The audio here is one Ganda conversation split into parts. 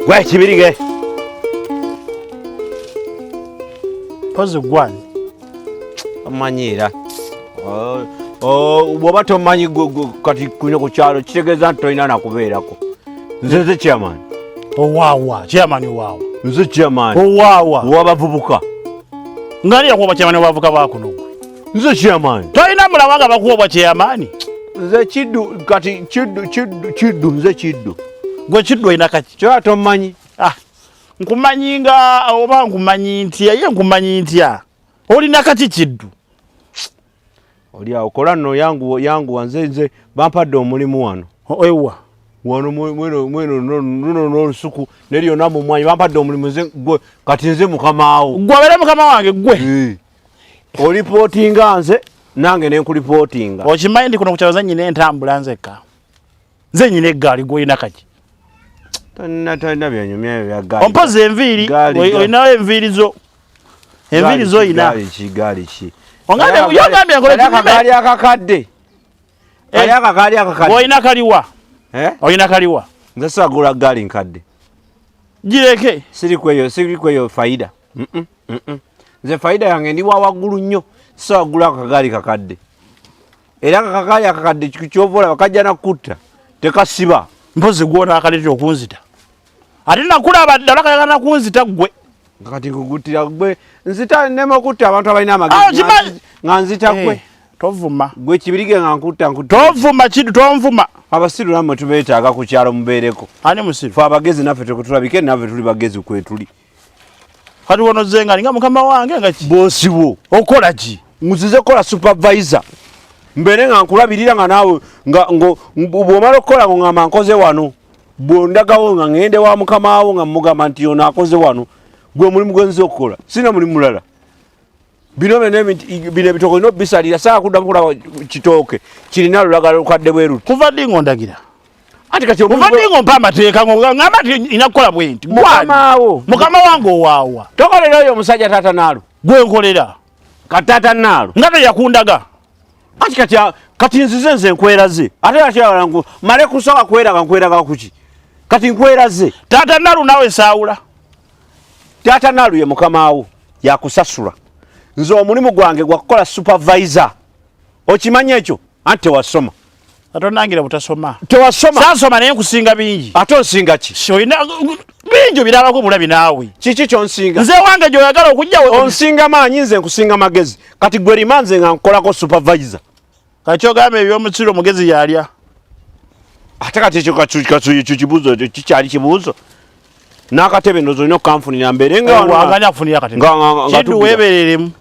Gwe kibirige. Pozi gwani. Amanyira. Bwoba tomanyi kati kuno ku kyalo kitegeeza nti tolina nakubeerako. Nze chairman. Owawa, chairman owawa. Nze chairman. Owawa. W'abavubuka. Ngani yakuba chairman w'abavubuka Byakuno. Nze chairman. Tolina mulabanga bakuba chairman. Nze Kiddu kati Kiddu nze Kiddu. Gwe Kiddu olina kaki? Kyo tomanyi. Nkumanyinga oba nkumanyi ntya ye nkumanyi ntya. Olina kaki Kiddu? Oli akola nno yangu wanze bampadde omulimu wano. Ewa. Wano mweno n'olusuku neriyo namu mwanyi bampadde omulimu nze gwe kati nze mukama wo. Gwe abere mukama wange gwe. Olipotinga nze nange ne nkulipotinga. Okimanyi ndi kuno kukyalo nyine entambula nzeka. Nze nyine eggaali gwe olina kaki? Talina byanyumya bya gaali. Ompoze enviiri olinawo enviiri zo. Enviiri zo olina. Gaali ki. Ongande yogambye ngole gaali akakadde. Gaali akakadde. Olina kaliwa. Olina kaliwa. Nze sagula gaali nkadde. Gireke. Siri kweyo faida. Nze faida yange ndi wawaggulu nnyo. Sagula akagaali kakadde. Era akagaali akakadde kyovola bakajja nakutta. Tekasiba. Mpozi gwona akalete okunzita. Ate nakulaba ddala kayagala kunzita gwe. Kati kugutira gwe nzita nemo kutta abantu abalina amagezi. Nga nzita gwe. Tovuma. Gwe kibirige nga nkutta. Tovuma Kiddu tonvuma. Abasiru namwe tubeetaaga ku kyalo mubeereko. Ani musiru? Fe abagezi naffe tekutulabike naffe tuli bagezi kwetuli. Kati wono zenga nga mukama wange nga ki? Bosi wo. Okola ki? Muzize kola supervisor. Mbere nga nkulabirira nga naawe bw'omala okukola ngo ngamba nkoze wano. Bw'ondagawo nga ngende wa mukama wo nga mugamba nti ono akoze wano. Gwe mulimu gwe nze okukola. Sina mulimu mulala. Bino ebitooke olina obisalira saa kuddamu kulaba kitooke. Kirina lulagala lukadde bwe ruti. Kuva ddi ng'ondagira? Ati kati kuva ddi ng'ompa amateeka ng'ogamba nti ina kukola bwe nti. Mukama wange owaawa. Tokolera oyo omusajja taata naalu. Gwe nkolera. Kati taata naalu. Nga teyakundaga. Ati kati nzize nkweraze. Ate yakyala ngo male kusaba nkweraga kuki. Kati nkweraze. Taata naalu nawe saawula. Taata naalu ye mukama wo yakusasula. Nze omulimu gwange gwa kukola supervisor. Okimanyi ekyo? Ate wasoma. Atonangira butasoma. Tewasoma. Saasoma naye nkusinga bingi. Ate onsinga ki? Shoyina bingi birabako bulabi naawe. Kiki kyonsinga? Nze wange gy'oyagala okujja we. Onsinga maanyi nze nkusinga magezi. Kati gwe limanze nga nkolako supervisor. Kati ogamba eby'omusiro mugezi yalya. Ate kati ekyo kibuuzo kikyali kibuuzo. N'akatebe ndozo olina okukanfunira mbeere nga wanganya akufunira akatebe. Kiddu weebereremu.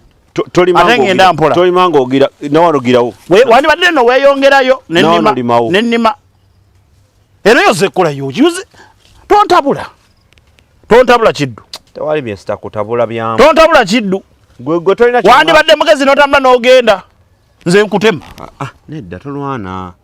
Tolimanga ogira nawalugirawo. Wandibadde nno weeyongerayo n'ennima. Eno yose ekkolayo kiuze. Tontabula Kiddu. Tewali bye sitakutabula byamu. Tontabula Kiddu. Gwe tolina kyama. Wandibadde mugezi n'otambula n'ogenda. Nze nkutema. Nedda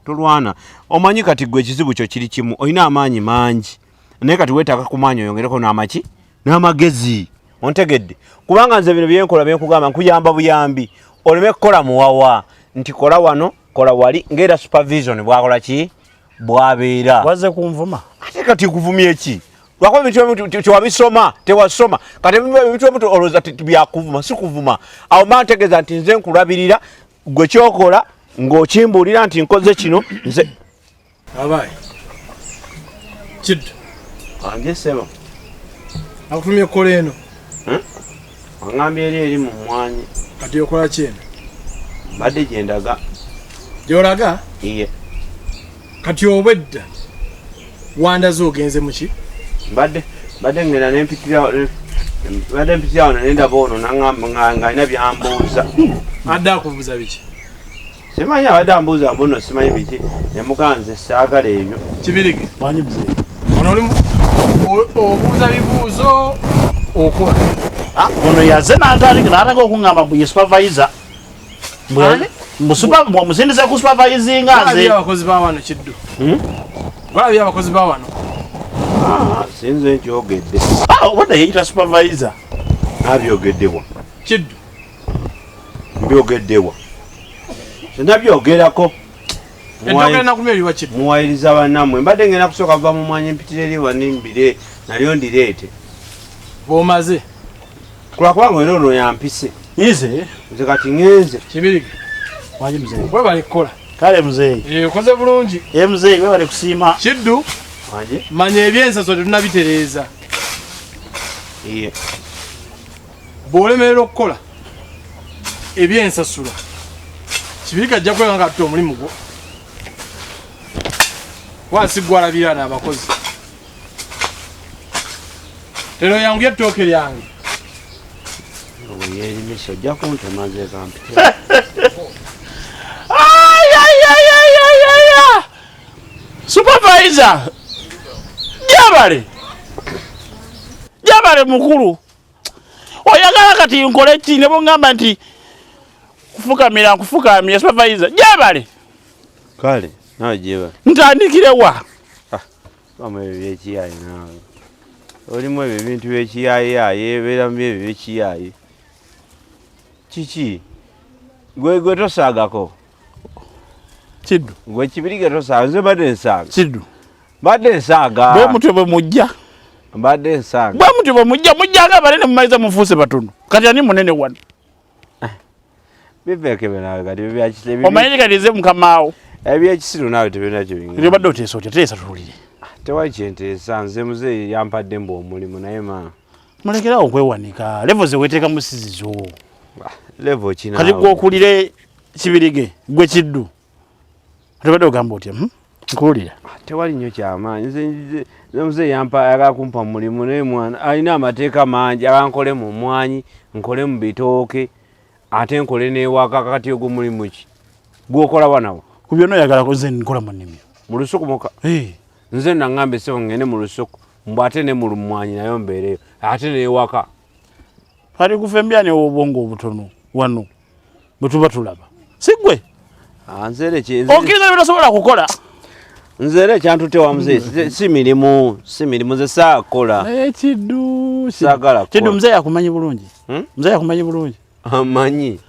tolwana. Omanyi kati gwe ekizibu kyo kiri kimu. Olina amaanyi mangi. Naye kati weetaaga kumaanyi oyongereko n'amaki? N'amagezi. Ontegedde. Kubanga nze bino byenkola byekugamba nkuyamba buyambi. Oleme kukola muwawa. Nti kola wano, kola wali. Ng'era supervision bwakola ki? Bwabeera. Waze kunvuma. Ate kati kuvumya eki? Lwakuba ebintu tewabisoma, tewasoma. Kati ebintu ebintu olowooza byakuvuma, si kuvuma. Awo mba ntegeeza nti nze nkulabirira, gwe kyokola, ng'okimbuulira nti nkoze kino, nze. Abaye. Kiddu. Ange seba. Akutumye kola eno. Angambye eri mu mwanyi. Kati okola ki eno? Mbadde gye ndaga. Gy'olaga? Iye. Kati obwedda wandaze ogenze mu ki? Mbadde ngenda nempitirawo nendaba ono nga alina byambuuza. Adde akubuuza biki? Simanyi abadde ambuuza mbuno simanyi biki. Nemuganze saagala ebyo. Kibirige. Ono oli obuuza bibuuzo okola. Ono yaze n'atandika n'atandika okungamba mbu ye supervisor. Musindize ku supervisinga nze. Abakozi ba wano Kiddu. Balabye abakozi ba wano. Sinze nkyogedde. Obadde yeyita supervisor. Nabyogeddewa. Kiddu. Byogeddewa. Sinabyogerako. Entoke na kumeli wa Kiddu. Muwayiriza bannamwe. Mbadde ngenda kusooka va mu mwanyi mpitire eri wanimbire nalyo ndireete. Bomaze. Kula kwangu era ono yampise. Nze kati ngenze. Kibirige. Waje mzee. Bwe bali kola. Kale mzee. Koze bulungi. Mzee bwe bali kusiima. Kiddu. Waje. Manya ebyensaso tunabitereeza. Iye. Bwolemerera okukola ebyensasula Kibirige ajja kwega nga ate omulimu gwo wansi gwalabira n'abakozi tero yangu ettooke lyange Yeerimisha ojja kuntemaze kampite. Supervisor. Jabale mukulu. Oyagala kati nkole ki ne bongamba nti kufukamira supervisor. Jabale. Kale, nawe jeba. Ntandikire wa. Bamwe ebyekiyayi nawe. Olimu ebintu byekiyayi yebeera mu ebyekiyayi. Kiki? Gwe tosaagako. Kiddu. Gwe Kibirige tosaaga. Nze badde nsaaga. Kiddu. Badde nsaaga. Bwe mutwe bwe mujja. Badde nsaaga. Bwe mutwe bwe mujja nga banene mumaliza mufuuse batono. Kati ani munene wano. Biveke bena kati byakise. Omanyi kati nze mukamaawo. Ebyekisiru nawe tebina kyo bingi. Nze badde oteesa otya teesa tulire. Tewali kyenteesa nze muzeeyi yampadde mbu omulimu naye ma. Mulekerawo okwewanika. Levo ze weeteeka mu sizizo. Level kina. Kati gwe okulire Kibirige gwe Kiddu. Tebadde ogamba otya? Nkuwulira. Tewali nnyo kyamaanyi. Nze muzeeyi ayagala kumpa mulimu naye mwana alina amateeka mangi agankole mu mwanyi nkole mu bitooke ate nkole n'ewaka kati ogwo mulimu ki gwokola wanawo. Ku byonna oyagala nze nkola mu nnimiro. Mu lusuku muka. Nze nangamba ssebo ngende mu lusuku mbu ate ne mu mwanyi nayo mbeereyo ate n'ewaka. Kati kufa embyane obwongo obutono wano bwe tuba tulaba. Si ggwe? Nzere okiriza by'otasobola kukola. Nzere ekyantutte wa muzeeyi si mirimu ze saakola. Kiddu. Saagala kukola. Kiddu muzeeyi akumanyi bulungi. Muzeeyi akumanyi bulungi. Amanyi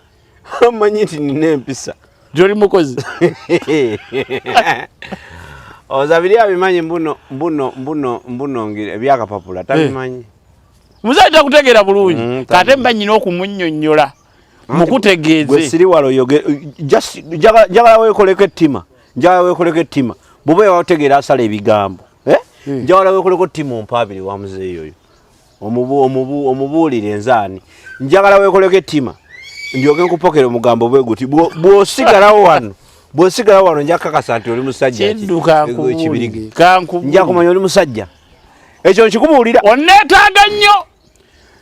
nti nina empisa. Gy'oli mukozi. Ozabiri abimanyi mbuno ebyakapapula tabimanyi. Muzeeyi takutegeera bulungi. Kate mba nnyina okumunnyonnyola. Mukutegeeze. Gwe siri walo njagala weekoleko ettima. Bw'oba yategeera asala ebigambo. Njagala weekoleko ettima ompaabire wa muzeeyi oyo. Omubuulire nzaani. Njagala weekoleko ettima. Ndyoke nkupokere omugambo bwe guti. Bw'osigalawo wano nja kakasa nti oli musajja. Kiddu Kibirige. Nja kumanya oli musajja. Ekyo nkikubuulira. Onneetaaga nnyo.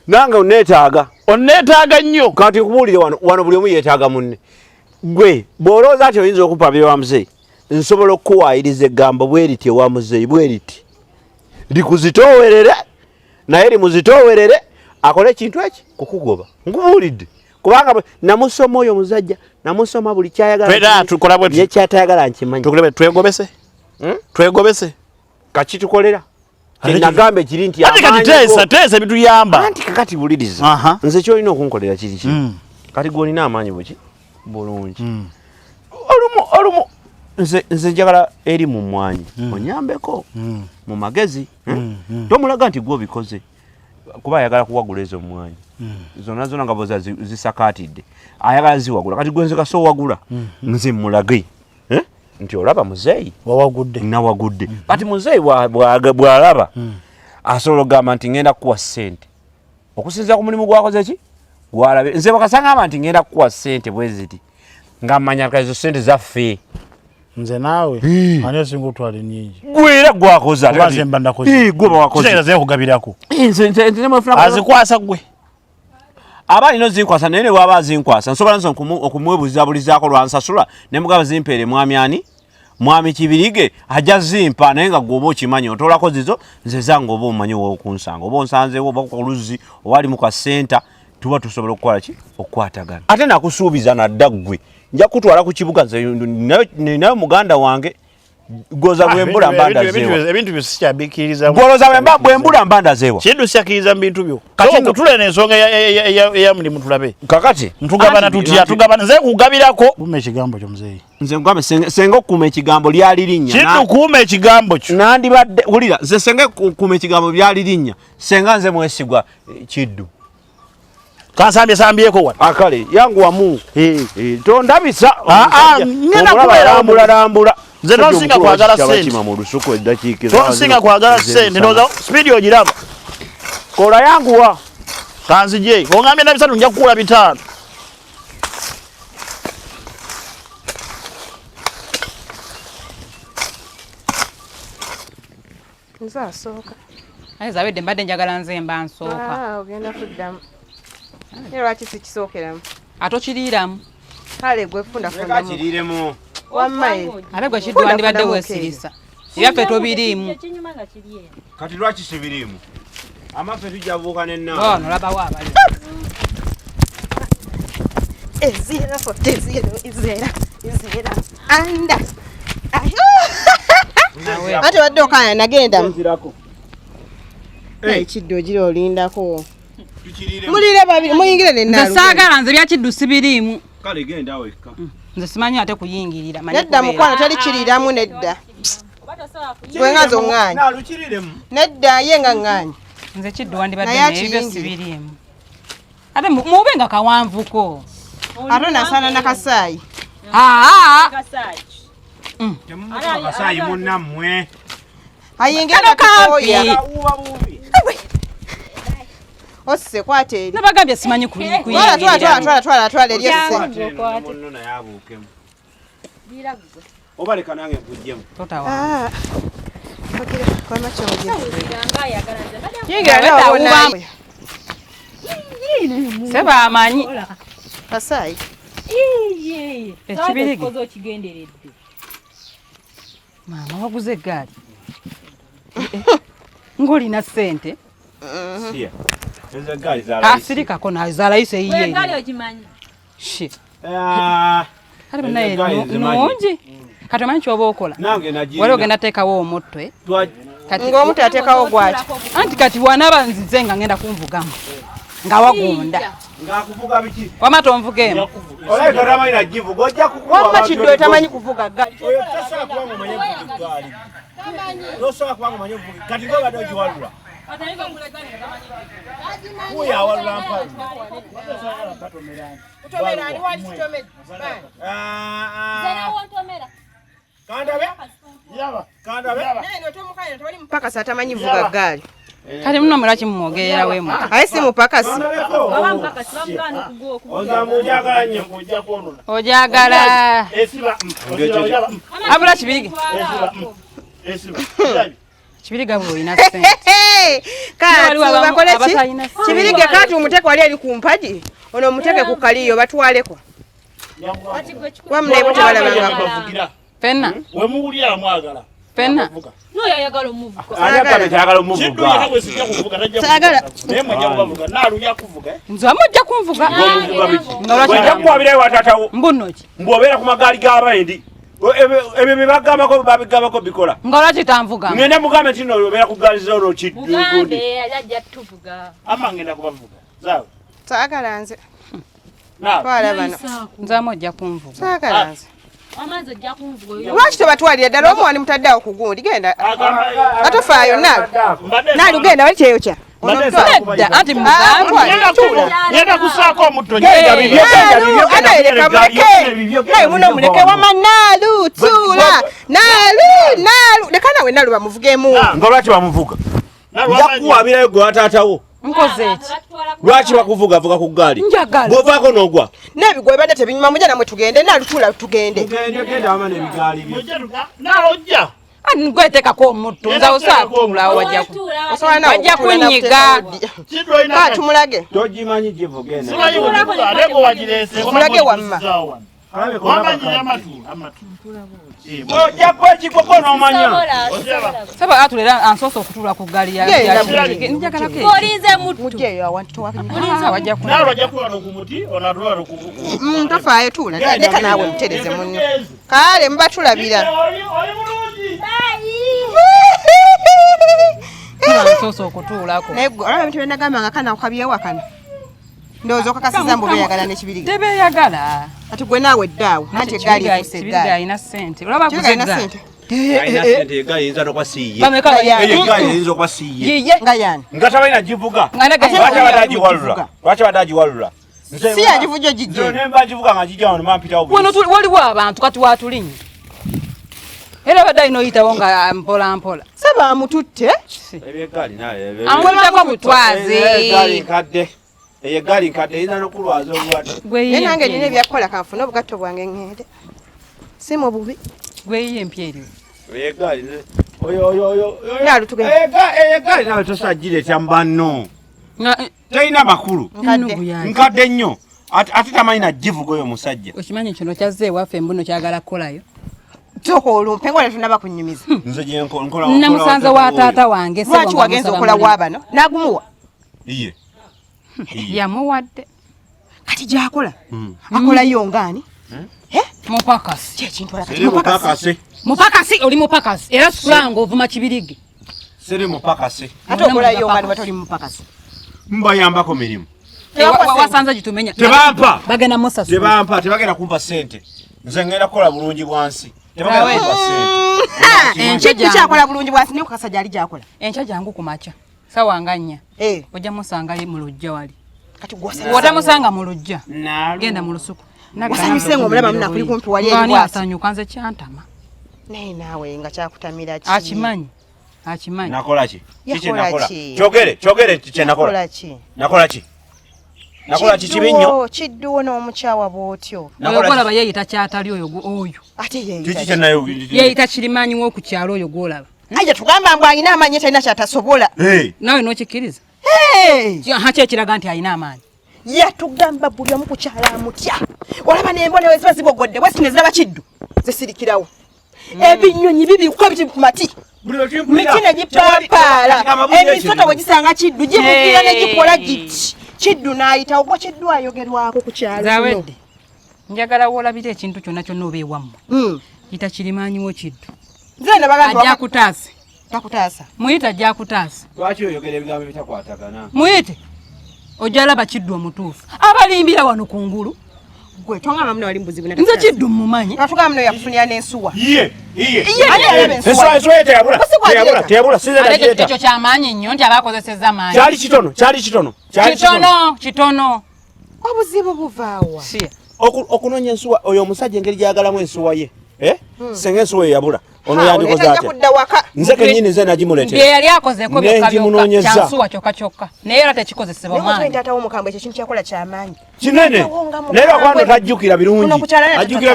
Nange onneetaaga nnyo. Kati nkubuulire wano buli omu yeetaaga munne. Gwe bw'olowooza ati oyinza okumpaabira wa muzeeyi nsobola okukuwaayiriza eggambo bwe riti ewa muzeeyi bwe riti. Likuzitoowerere naye limuzitoowerere akole ekintu eki kukugoba. Nkubuulidde. Kubanga namusoma oyo muzajja namusoma buli kyayagala. Tukola bwe ye kyatayagala nkimanyi. Twegobese. Kaki tukolera? Nagamba ekiri nti ate kati teesa bituyamba. Anti kakati buliriza. Nze kyolina okunkolera kiri ki. Kati gwolina amaanyi buki bulungi. Olumu nze njagala eri mu mwanyi onyambeko mu magezi. Tomulaga nti gw'obikoze kuba ayagala kuwagula ezo mwanyi. Zonna nga boza zisakaatidde ayagala ziwagula kati gwenze kaso wagula nze mulage nti olaba muzeeyi nawagudde kati muzeeyi bw'alaba asobola okugamba nti ngenda kukuwa ssente okusinziira ku mulimu gwakoze ki gwalabe. Nze bakasangamba nti ngenda kukuwa ssente bwe ziti nga mmanya ezo ssente zaffe. Nze naawe ani osinga otwala ennyingi. Gwe era gwakoze ate nze mba nakoze. Gwe wakoze. Kitegeeza ze nkugabirako. Azikwasa gwe. Aba alina zinkwasa naye ne bw'aba azinkwasa nsobola nso okumwebulizabulizaako lwansasula ne mugaba zimpeere mwami ani mwami Kibirige ajja zimpa naye nga gw'oba okimanyi otoolako zizo nze zange oba omanyi w'okunsanga oba onsanzeewo oba ku luzzi oba ali mu kasenta tuba tusobola okukola ki okukwatagana. Ate nakusuubiza nadda ggwe nja kutwala ku kibuga nze ninayo muganda wange goza bwembula mbanda zewa ebintu bisikyabikiriza goloza bwembula mbanda zewa kintu syakiriza bintu byo kati ngutule n'ensonga ya mulimu tulabe kakati ntugabana tutya tugabana nze kugabirako kume ekigambo kyo muzeeyi nze ngame senga okuuma ekigambo lyali linnya kintu kuuma ekigambo kyo nandibadde wulira nze senga okuuma ekigambo lyali linnya senga nze mwesigwa Kiddu kansambyeko wano akale yangu wamu tondabisa ngenda kubeerambula nze tonsinga kwagala sente tonsinga kwagala sente noza speedi ogiraba kola yanguwa kanzije ongambye na 3 nja kukula 5 nza soka aiza wedde mbadde njagala nze mba nsooka ogenda kuddamu era lwaki sikisookeramu atokiriiramu kale gwe fundafundamu kiriremu wammaye ate gwe Kiddu wandibadde weesirisa ebyaffe tobiriimu kati lwaki sibiriimu amaffe tujja buuka ono labawo abali ezira anda ate wadde okaya nagendamu Kiddu ogira olindako mulire babiri muyingire nze saagala nze bya Kiddu sibiriimu kale genda wekka nze simanyi ate kuyingirira nedda mukwano tali kiriramu nedda gwengaza oŋŋaanyi nedda ye nga ŋŋaanyi nze Kiddu wandibadde ebyo sibiriimu ate mube nga kawanvuko ate nasaana nakasaayi kasaayi munnammwe ayingira nakakooya osse kwata eri nabagambye simanyi twala eri munno naye abuukemu oba leka nange nkuggyemu seba amanyi kasaayi ekibirige maama waguze eggaali ng'olina ssente asirikako nazalayise yiye kale naye nungi kati omanyi kyoba okola wali ogenda teekawo omutwe ng'omutu ateekawo gwaki anti kati wanaba nzize nga ngenda kunvugamu nga wagunda wama tonvugeemu wamma Kiddu etamanyi kuvuga ggaali mupakasi atamanyi vuga ggaali kati muno mulaki mumwogerera wemu aye si mupakasi ojagala abula kibirige kibiriga bwolina ssente bakoleki kibirige kati omuteke wali eri ku mpagi ono omuteke ku kaliyo batwaleko wamunaebo tebalabangako fenna wemuwulira mwagala fenna noyayagala omuvuga nze amujja kunvuga nolwakijakuwabirayo watatawo mbunoki mbwobeera ku magaali g'abaindi ebyo bebagambako babigambako bikola nga lwaki tanvuga ngende mugambe nti noyobeera ku gaali zono kigundi ama ngenda kubavuga zaawe saagala nze twala bano nze amujja kunvuga saagala nze lwaki tobatwalira ddala omu wani mutaddeawo ku gundi genda atofaayo naalu genda wali kyeyokya nedda anti ngenda kusaako omutto anaereka muleke naye muno muleke wama naalu tuula naalu leka nawe naalu bamuvugeemu nga lwaki bamuvuga njakuwabirayo gwe wataatawo nkoze eki lwaki bakuvugavuga ku ggaali bwovaako n'ogwa n'ebigwa ebadde tebinyuma mujja namwe tugende naalu tuula tugende genda wama n'ebigaali byo naalojja ngwetekako omutto nza osaatulawo wajja kunyiga tumulage togimanyi givuga mulage wamma ojja kwekikoko n'omanya saba atulera ansoose okutuula ku ggaali yakibirige njagalako mujjeeyo awantu wajja tofaayo tuula leka naawe mutereze munno kale muba tulabira Soso okutuulako. Nego olaba bintu byenagamba nga kana okabyewa kana. Ndowooza okakasiza mbu beeyagala n'ekibirige. Tebeeyagala. Kati gwe naawe ddaawo anti eggaali efuse Ekibirige eggaali. alina ssente. Olaba Ekibirige alina kuze ssente. Alina ssente eggaali eyinza n'okwasiiye. Bameka Eggaali eyinza okwasiiye. yiye. Nga yaani. Nga tabalina givuga. Nganaga Lwaki abadde agiwalula? Lwaki abadde agiwalula? Si yagivujo gijje. Nze ne mba givuga nga gijja wano mampitawo wano waliwo abantu kati watulinye. Era badde alina oyitawo nga mpola mpola. Se baamututte. Ebyeggaali naye. Amutako butwaze. Eggaali nkadde. Eggaali nkadde eyinza n'okulwaza obulwadde. Naye nange nina ebyakukola kanfuna obugatto bwange ŋŋende. Si mu bubi. Gweyiye empyeri. Eggaali oyo. Naalu tugende. Eggaali nawe tosajjireetya mu banno. Talina makulu. Nkadde nnyo. Ate tamanyi na givuga oyo musajja. Okimanyi kino kyazze ewaffe embuno kyagala kukolayo. Toko olumpe ngola tunaba kunnyumiza. Nze gye nkola. Namusanze wa taata wange. Lwaki wagenza okola wabano? N'agumuwa. Iye. Yamuwadde. Kati gy'akola. Akolayo ngaani? Mupakasi. Kyekintu olaba Siri mupakase. Mupakasi oli mupakasi. Era sulanga ovuma kibirige. Siri mupakase. ate okolayo ngaani batoli mupakasi. Mbayambako mirimu. Wasanza gitumenya. Tebampa. Bagenda musasula. Tebampa, tebagenda kumpa ssente. Nze ngenda kukola bulungi bwansi. Tebagenda kumpa ssente. Kiddu kyakola bulungi bwansi naye kukasa gyali gyakola. Enkya jangu kumakya. Sawa nga nnya. Ojja musanga ali mu lujja wali. Kati gwasa. Wotamusanga mu lujja. Naalu. Genda mu lusuku. Wasanyuse ng'omulaba munakuli kumpi wali Ngani ebwasi. asanyuka nze kyantama. Naye naawe nga kyakutamira ki? Akimanyi. Akimanyi. Nakola ki? Kiki Yakola nakola? ki? Kyogere kye nakola. Yakola ki? Nakola ki? Nakola ki kibi nnyo? Kidduwo n'omukyawa bw'otyo. Oyo gwolaba yeeyita kyatali oyo. Ate Kiki kye nayo? Yeeyita kirimanyiwo ku kyalo oyo gwolaba. Aja tugamba mbu alina amaanyi talina kyatasobola. Nawe n'okikkiriza? Haki ekiraga nti alina amaanyi? Yatugamba buli omu ku kyalo amutya. Olaba n'embone we ziba zibogodde bwe sine ziraba Kiddu zisirikirawo. Ebinyonyi bibiruka biti ku mati. Miti ne gipapaala. Emisota bwe gisanga Kiddu gibugira ne gikola giti. Kiddu n'ayita ogwo Kiddu ayogerwako ku kyalo. Zawedde. Njagala wolabira ekintu kyonna kyonna oba ewammwe. Yita kirimanyiwo Kiddu. Nze ne bagamba ajja kutaasa. Takutaasa. Muyita ajja kutaasa. Lwaki oyogera ebigambo ebitakwatagana? Muyite. Ojja laba Kiddu omutuufu. Abalimbira wano ku ngulu. Gwe tongamba muno wali mbuzi buna. Nze Kiddu mmumanyi. Natugamba muno yakufunira n'ensuwa. Iye. Ensuwa Teyabula. Ekyo kyamaanyi nnyo nti abakozesezza maanyi. Kyali kitono. Kitono. Obuzibu buvaawa. Siya. Okunoonya ensuwa oyo omusajja engeri gyagalamu ensuwa ye. Senga ensuwa eyabula. Ono yandikoze atya? Nze kennyini nze nagimuleetera. Bye yali akozeeko byokka kyansuwa kyokka. Naye era tekikozesebwa maanyi. Taata w'omukambwe ekyo kintu kyakola kyamaanyi. Kinene. Naye lwakwano tajjukira birungi. Ajjukira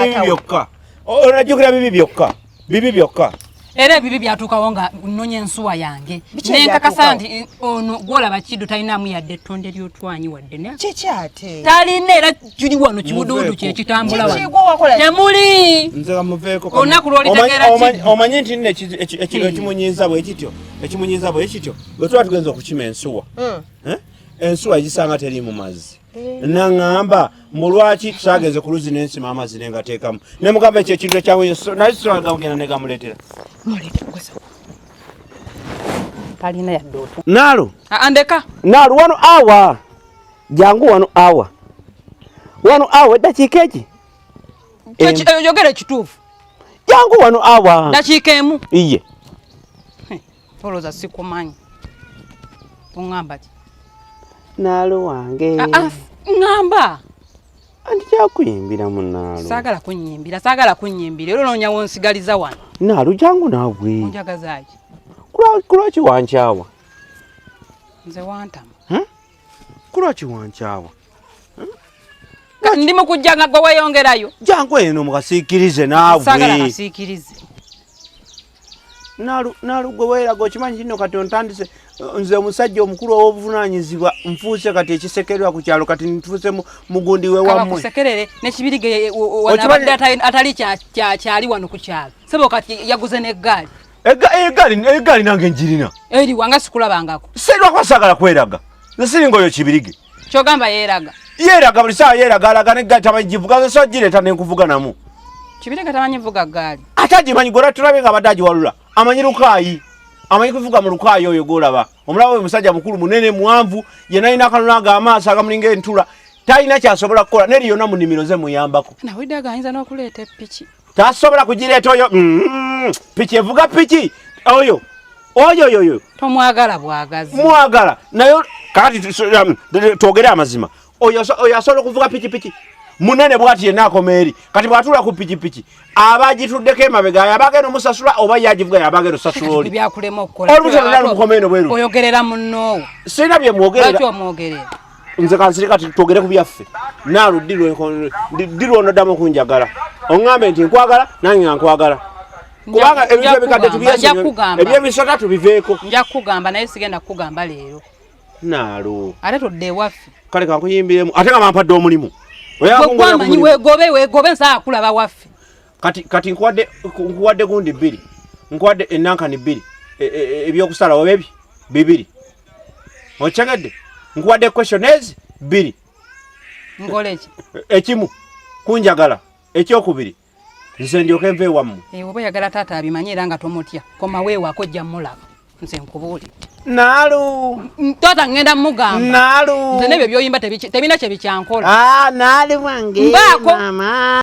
bibi byokka. Bibi byokka. Era ebibi byatuukawo nga nnonya ensuwa yange. Nenkakasa nti ono gwolaba Kiddu talinaamu yadde ettonde ly'otwanyi wadde. Kiki ate? Talina era kiri wano kibuduudu kye kitambula wano. Kiki gwe wakola? Temuli. Nze kamuveeko. Olunaku lw'olitegeera Kiddu. Omanyi nti nno ekimunyiiza bwe kityo. Bwe tuba tugenza okukima ensuwa. Ensuwa egisanga teri mu mazzi. Naŋŋamba mbu lwaki tusaagenze ku luzzi n'ensima amazzi nengateekamu. Ne mugamba ekyo ekintu ekyawe naye sisobola kugenda ne gamuleetera. Talina yadde otu. Naalu. Andeka. Naalu wano awa. Jangu wano awa. Wano awa eddakiika eki? Oyogere kituufu. Jangu wano awa. Dakiika emu. Iye. Olowooza sikumanyi. Oŋŋamba ki? Naalu wange. Ŋŋamba. Anti kyakuyimbira mu Naalu. Saagala kunnyimbira. Era onoonya wonsigaliza wano. Naalu jangu naawe. Onjagazaaki. Kulwaki wankyawa? Nze wantama. Kulwaki wankyawa? Ndi mu kujja nga gwe weeyongerayo. Jangu eno mukasiikirize naawe. Saagala kasiikirize. Naalu gwe weeraga okimanyi kino kati ontandise nze omusajja omukulu ow'obuvunaanyizibwa nfuuse kati ekisekererwa ku kyalo kati ntuuse mugundi we wammwe. Kaba kusekerere n'ekibirige wanabadde atali kyali wano ku kyalo. Sebo kati yaguze n'eggaali. Eggaali nange njirina. Eri wanga sikulabangako. Serwako saagala kweraga. Nze siringa oyo kibirige. Kyogamba yeeraga. Yeeraga buli saa yeeraga alaga n'eggaali tamanyi givuga nze so gireeta ne nkuvuga namu. Kibirige tamanyi vuga ggaali. Ate agimanyi gwe tulabe nga abadde agiwalula. Amanyi lukaayi. amanyi kuvuga mu lukaayo oyo golaba omulaba we musajja mukulu munene muwanvu ye nalina akalunanga amaaso agamulinga entula talina kyasobola kukola neri yonna mu nnimiro ze muyambako nawiddaga ayinza n'okuleeta epiki tasobola kugireeta oyo piki evuga piki oyo tomwagala bwagazi mwagala nayo kati twogere amazima oyo asobola okuvuga piki munene bwati yenna akoma eri kati bwatula ku piki aba agituddeko emabega yabagenda omusasula oba yagivuga yabagenda osasula oli byakulema okukola olubuto lumukomeno bweru oyogerera munoowo sirina bye mwogerera lwaki omwogerera nze kansiri kati twogere ku byaffe naalu ddirwono ddamu okunjagala oŋŋambe nti nkwagala nange nga nkwagala kubanga ebintu ebikadde ebyebisota tubiveeko nja kukugamba naye sigenda kukugamba leero naalu ate todde ewaffe kale kankuyimbiremu ate nga bampadde omulimu gweggwamanyi weegobe nsaa kulaba waffe kati nkuwadde gundi 2 nkuwadde enankani 2 ebyokusala oba bibiri okitegedde nkuwadde questionnaires 2 ngoleki ekimu kunjagala ekyokubiri nze ndyoke nve wammwe oba oyagala taata abimanyi era nga tomutya koma weewaako ojja mulaba nze nkubuulire naalu taata ngenda mugamba naalu nze nebyo byoyimba tebina kye bikyankola naalu wange mbaako mama